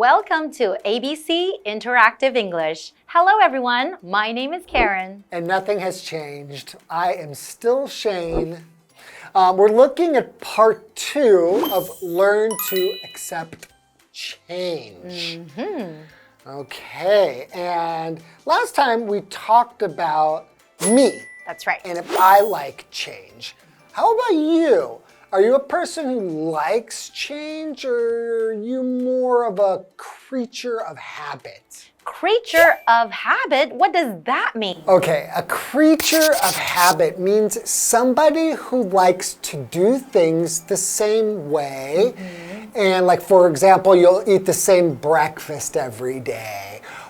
Welcome to ABC Interactive English. Hello everyone, my name is Karen. And nothing has changed. I am still Shane. We're looking at part 2 of Learn to Accept Change. Okay, and last time we talked about me. That's right. And if I like change. How about you? Are you a person who likes change, or are you more of a creature of habit? Creature of habit? What does that mean? Okay, a creature of habit means somebody who likes to do things the same way. And like, for example, you'll eat the same breakfast every day.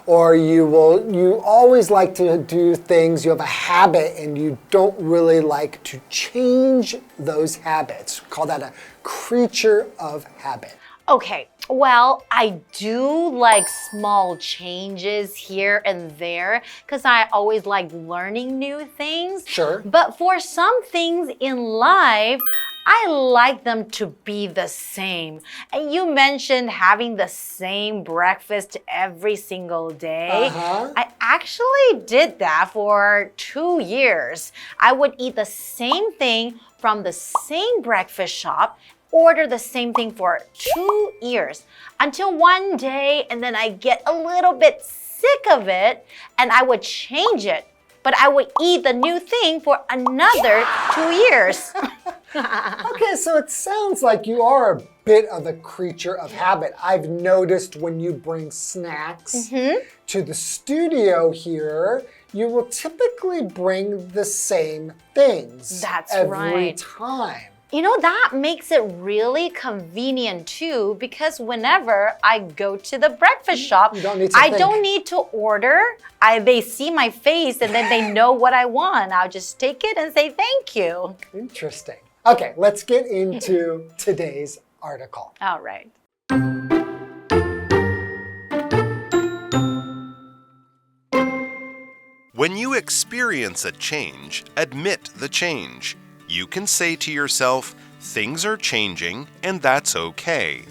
Or you always like to do things, you have a habit and you don't really like to change those habits. We call that a creature of habit. Okay, well, I do like small changes here and there because I always like learning new things. Sure. But for some things in life, I like them to be the same. And you mentioned having the same breakfast every single day. I actually did that for 2 years. I would eat the same thing from the same breakfast shop, order the same thing for 2 years until one day, and then I get a little bit sick of it and I would change it. But I would eat the new thing for another 2 years. Okay, so it sounds like you are a bit of a creature of habit. I've noticed when you bring snacks to the studio here, you will typically bring the same things every time. You know, that makes it really convenient too, because whenever I go to the breakfast shop, I don't need to order. They see my face and then they know what I want. I'll just take it and say thank you. Interesting. Okay, let's get into today's article. All right. When you experience a change, admit the change. You can say to yourself, things are changing and that's okay.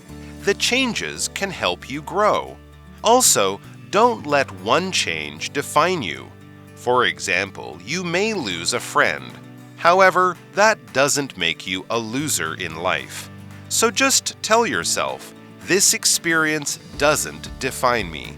The changes can help you grow. Also, don't let one change define you. For example, you may lose a friend. However, that doesn't make you a loser in life. So just tell yourself, this experience doesn't define me.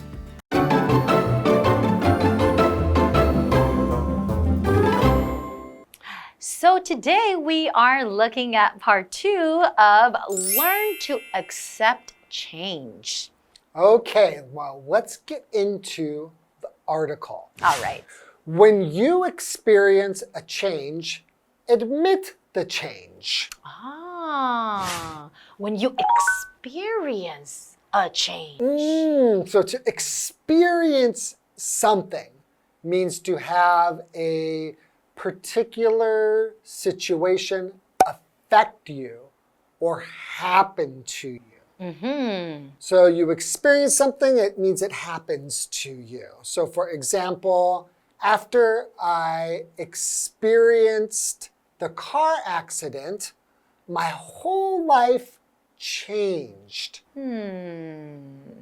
So today we are looking at part 2 of Learn to Accept Change. Okay, well, let's get into the article. All right. When you experience a change, admit the change. When you experience a change. So to experience something means to have a particular situation affect you or happen to you. So you experience something, it means it happens to you. So for example, after I experienced the car accident, my whole life changed. And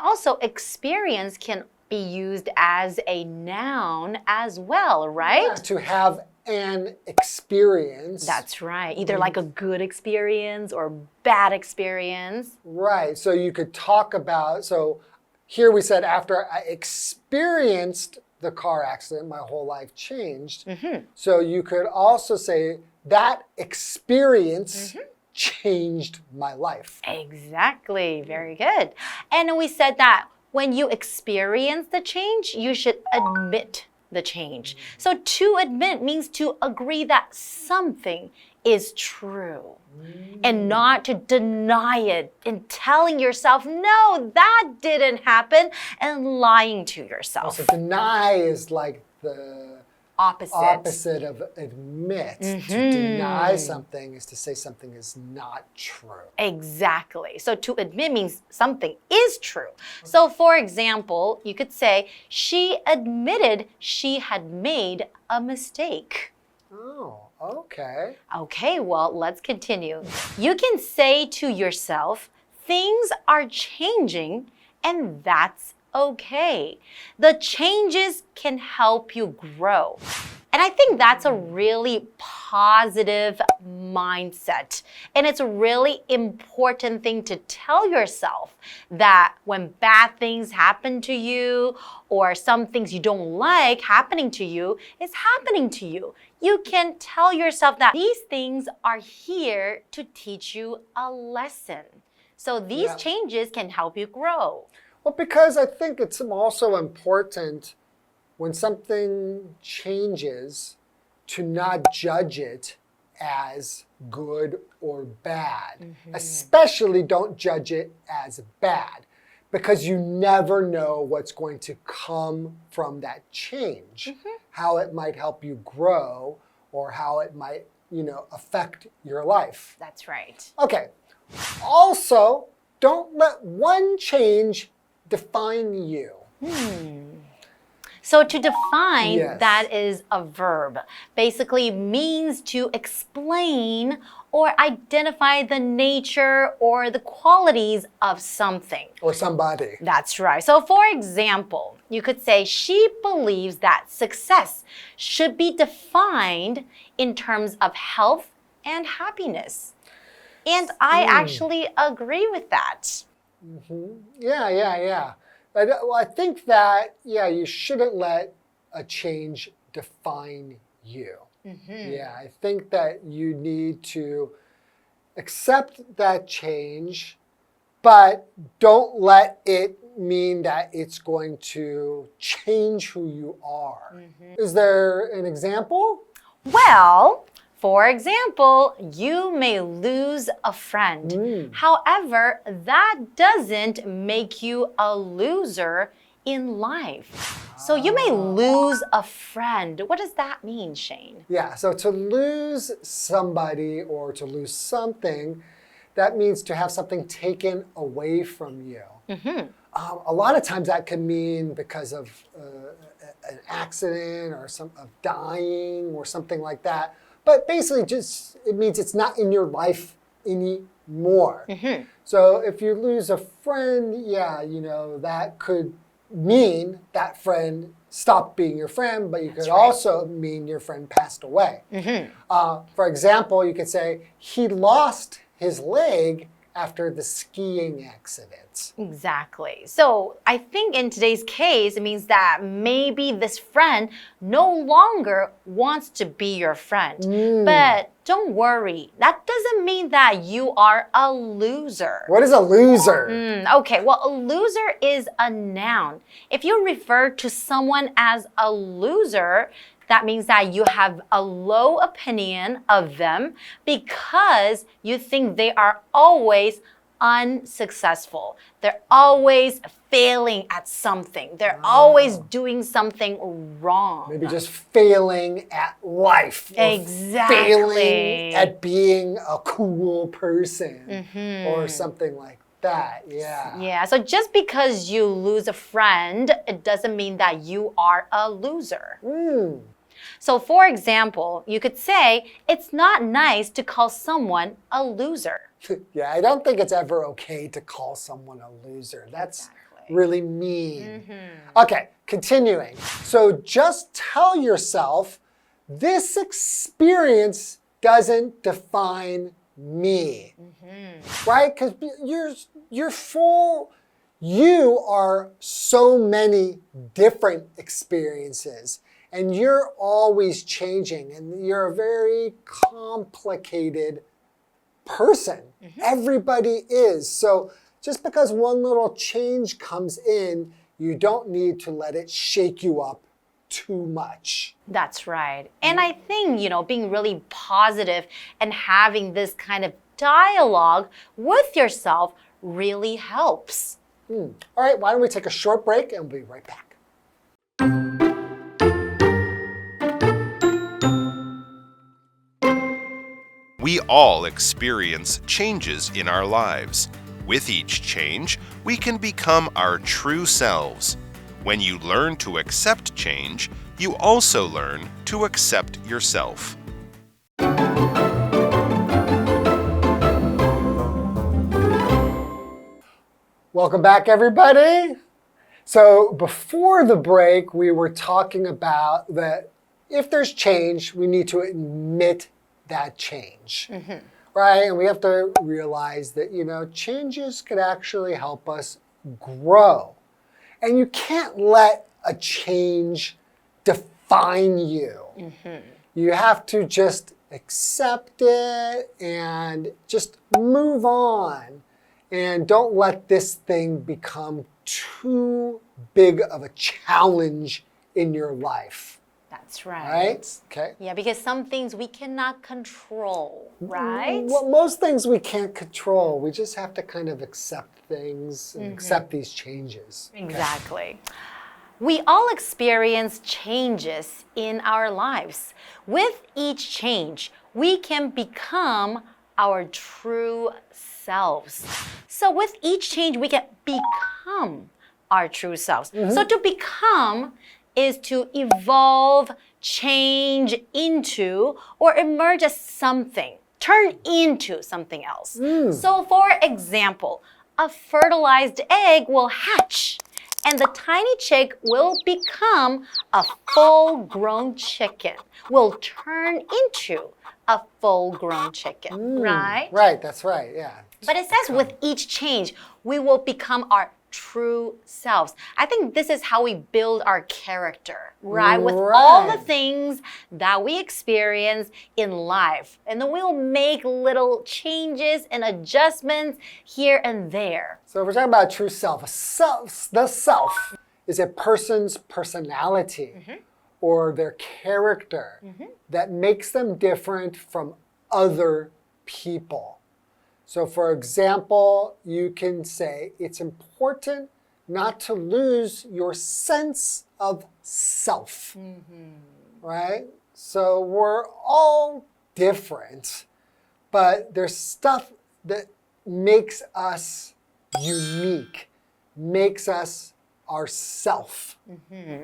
also experience can be used as a noun as well, right? Yeah, to have an experience. That's right. Either like a good experience or bad experience. Right. So you could talk about, so here we said after I experienced the car accident, my whole life changed. So you could also say that experience changed my life. Exactly. Very good. And we said that when you experience the change, you should admit the change. So to admit means to agree that something is true and not to deny it and telling yourself, no, that didn't happen, and lying to yourself. So deny is like the opposite of admit. To deny something is to say something is not true. Exactly. So to admit means something is true. So for example, you could say, she admitted she had made a mistake. Oh, okay. Okay, well, let's continue. You can say to yourself, things are changing, and that's okay. The changes can help you grow. And I think that's a really positive mindset. And it's a really important thing to tell yourself that when bad things happen to you or some things you don't like happening to you, it's happening to you. You can tell yourself that these things are here to teach you a lesson. So these changes can help you grow. Well, because I think it's also important when something changes to not judge it as good or bad. Especially don't judge it as bad, because you never know what's going to come from that change, how it might help you grow or how it might, affect your life. That's right. Okay. Also, don't let one change define you. So to define, that is a verb. Basically means to explain or identify the nature or the qualities of something. Or somebody. That's right. So for example, you could say she believes that success should be defined in terms of health and happiness. And I actually agree with that. Yeah. Well, I think that, you shouldn't let a change define you. Yeah, I think that you need to accept that change, but don't let it mean that it's going to change who you are. Is there an example? Well, for example, you may lose a friend. However, that doesn't make you a loser in life. So you may lose a friend. What does that mean, Shane? Yeah, so to lose somebody or to lose something, that means to have something taken away from you. A lot of times that can mean because of an accident or of dying or something like that. But basically it means it's not in your life anymore. So if you lose a friend, that could mean that friend stopped being your friend, but you could also mean your friend passed away. For example, you could say, he lost his leg after the skiing accident. Exactly. So I think in today's case, it means that maybe this friend no longer wants to be your friend. But don't worry. That doesn't mean that you are a loser. What is a loser? Okay, well, a loser is a noun. If you refer to someone as a loser, that means that you have a low opinion of them because you think they are always unsuccessful. They're always failing at something. They're always doing something wrong. Maybe just failing at life. Exactly. Failing at being a cool person or something like that. Yeah, so just because you lose a friend, it doesn't mean that you are a loser. So for example, you could say, it's not nice to call someone a loser. Yeah, I don't think it's ever okay to call someone a loser. That's really mean. Okay, continuing. So just tell yourself, this experience doesn't define me. Right? Because you're full. You are so many different experiences. And you're always changing, and you're a very complicated person. Everybody is. So just because one little change comes in, you don't need to let it shake you up too much. That's right. And I think, being really positive and having this kind of dialogue with yourself really helps. All right, why don't we take a short break and we'll be right back. We all experience changes in our lives. With each change, we can become our true selves. When you learn to accept change, you also learn to accept yourself. Welcome back, everybody. So before the break, we were talking about that if there's change, we need to admit that change, right? And we have to realize that, changes could actually help us grow. And you can't let a change define you. You have to just accept it and just move on. And don't let this thing become too big of a challenge in your life. That's right. Right? Okay. Yeah, because some things we cannot control, right? Well, most things we can't control. We just have to kind of accept things and accept these changes. Exactly. We all experience changes in our lives. With each change, we can become our true selves. So with each change, we can become our true selves. So to become is to evolve, change into, or emerge as something, turn into something else. So for example, a fertilized egg will hatch, and the tiny chick will become a full-grown chicken, will turn into a full-grown chicken, right? Right, that's right, yeah. But it says with each change, we will become our true selves. I think this is how we build our character, right? With all the things that we experience in life. And then we'll make little changes and adjustments here and there. So we're talking about true self. The self is a person's personality or their character that makes them different from other people. So for example, you can say it's important not to lose your sense of self, right? So we're all different, but there's stuff that makes us unique, makes us ourself,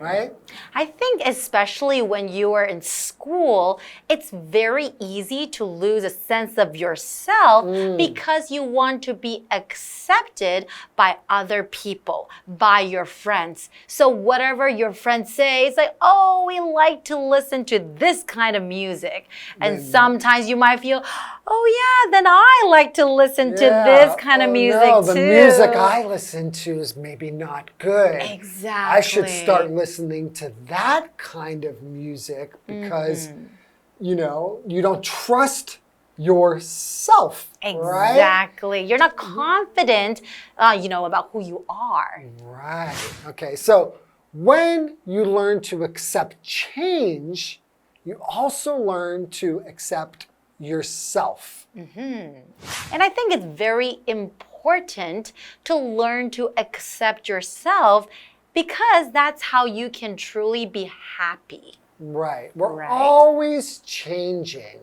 right? I think especially when you are in school, it's very easy to lose a sense of yourself because you want to be accepted by other people, by your friends. So whatever your friends say, it's like, oh, we like to listen to this kind of music. And sometimes you might feel, oh yeah, then I like to listen to this kind of music no, too. The music I listen to is maybe not good. Exactly. I should start listening to that kind of music because, you don't trust yourself, right? Exactly. You're not confident, about who you are. Right. Okay. So when you learn to accept change, you also learn to accept yourself. And I think it's very important to learn to accept yourself because that's how you can truly be happy. Right. We're always changing.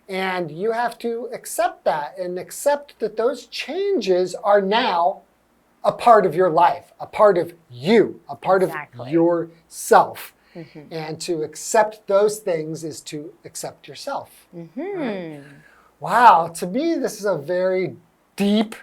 And you have to accept that and accept that those changes are now a part of your life, a part of you, a part of yourself. And to accept those things is to accept yourself. Right? Wow, to me, this is a very deep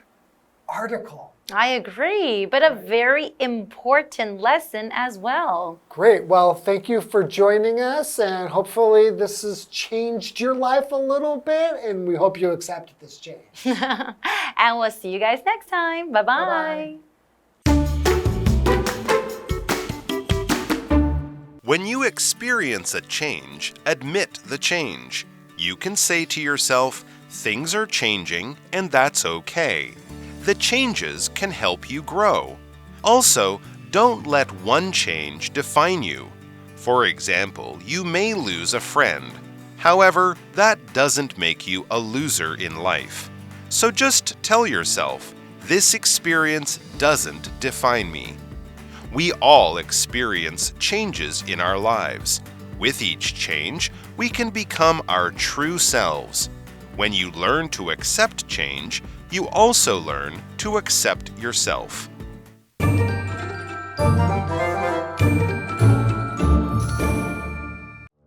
article. I agree, but a very important lesson as well. Great. Well, thank you for joining us, and hopefully this has changed your life a little bit, and we hope you accept this change. And we'll see you guys next time. Bye-bye. When you experience a change, admit the change. You can say to yourself, things are changing, and that's okay. The changes can help you grow. Also, don't let one change define you. For example, you may lose a friend. However, that doesn't make you a loser in life. So just tell yourself, this experience doesn't define me. We all experience changes in our lives. With each change, we can become our true selves. When you learn to accept change, you also learn to accept yourself.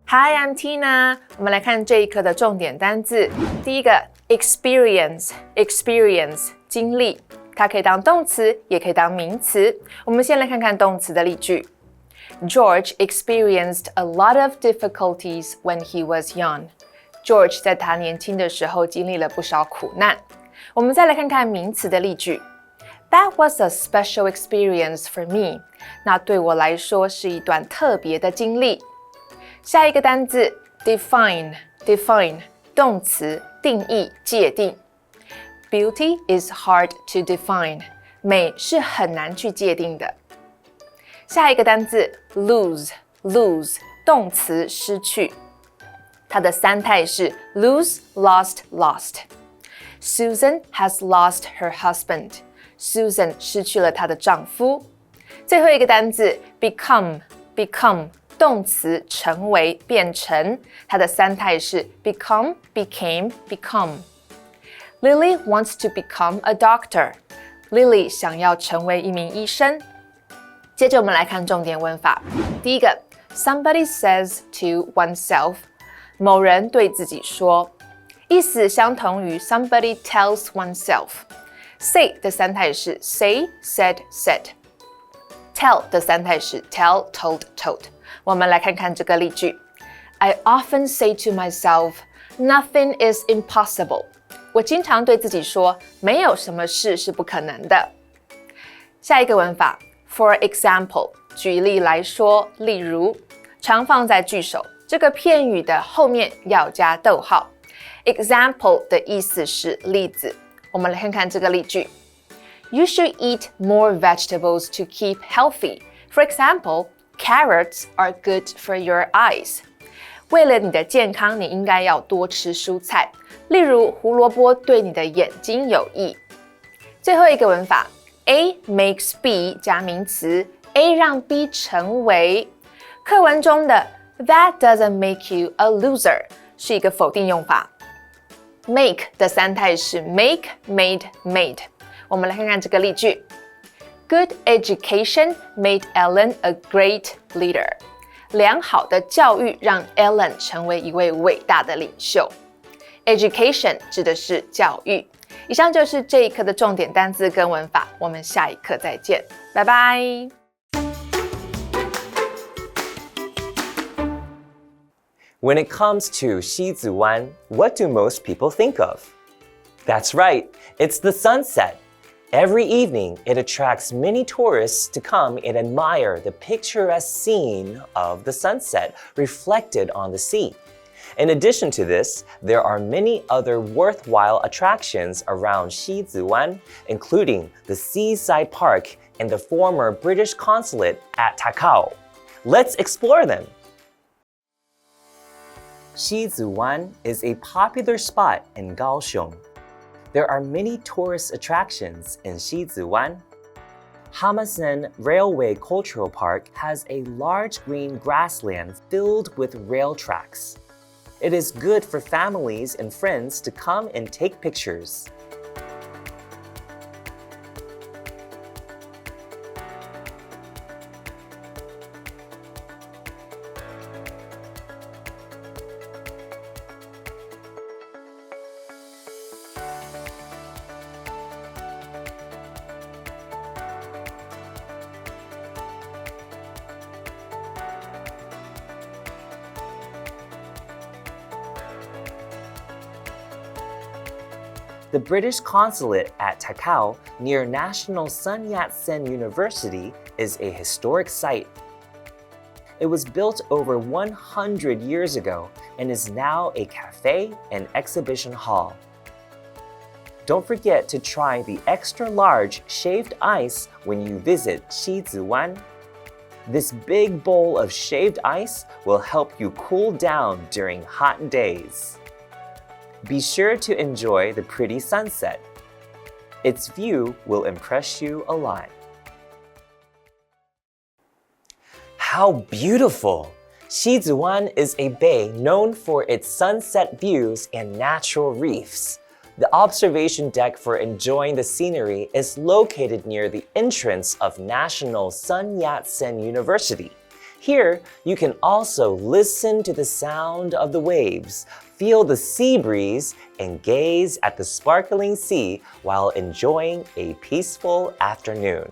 Hi, I'm Tina. 我们来看这一课的重点单字。第一个 experience 经历。它可以当动词，也可以当名词。我们先来看看动词的例句。George experienced a lot of difficulties when he was young. George 在他年轻的时候经历了不少苦难。我们再来看看名词的例句。That was a special experience for me. 那对我来说是一段特别的经历。下一个单字 define 动词定义界定。Beauty is hard to define. 美是很难去界定的。下一个单字 lose 动词失去。它的三态是 lose, lost, lost. Susan has lost her husband. Susan 失去了她的丈夫。最后一个单字 become 动词成为变成，它的三态是 become, became, become. Lily wants to become a doctor. Lily 想要成为一名医生。接着我们来看重点文法。第一个 somebody says to oneself. 某人对自己说，意思相同于 somebody tells oneself。Say 的三态是 say, said, said。Tell 的三态是 tell, told, told。我们来看看这个例句。I often say to myself, nothing is impossible. 我经常对自己说，没有什么事是不可能的。下一个文法 for example 举例来说，例如常放在句首，这个片语的后面要加逗号。Example 的意思是例子。我们来看看这个例句。You should eat more vegetables to keep healthy. For example, carrots are good for your eyes. 为了你的健康，你应该要多吃蔬菜。例如，胡萝卜对你的眼睛有益。最后一个文法 A makes B 加名词 A 让 B 成为。课文中的 That doesn't make you a loser 是一个否定用法。Make 的三态是 make, made, made。我们来看看这个例句。Good education made Ellen a great leader. 良好的教育让 Ellen 成为一位伟大的领袖。Education 指的是教育。以上就是这一课的重点单字跟文法，我们下一课再见，拜拜。When it comes to Sizihwan, what do most people think of? That's right, it's the sunset. Every evening, it attracts many tourists to come and admire the picturesque scene of the sunset reflected on the sea. In addition to this, there are many other worthwhile attractions around Sizihwan, including the seaside park and the former British consulate at Takao. Let's explore them. Sizihwan is a popular spot in Kaohsiung. There are many tourist attractions in Sizihwan. Hamasen Railway Cultural Park has a large green grassland filled with rail tracks. It is good for families and friends to come and take pictures. The British consulate at Takao, near National Sun Yat-sen University, is a historic site. It was built over 100 years ago and is now a cafe and exhibition hall. Don't forget to try the extra large shaved ice when you visit Sizihwan. This big bowl of shaved ice will help you cool down during hot days. Be sure to enjoy the pretty sunset. Its view will impress you a lot. How beautiful! Sizihwan is a bay known for its sunset views and natural reefs. The observation deck for enjoying the scenery is located near the entrance of National Sun Yat-sen University. Here, you can also listen to the sound of the waves, feel the sea breeze, and gaze at the sparkling sea while enjoying a peaceful afternoon.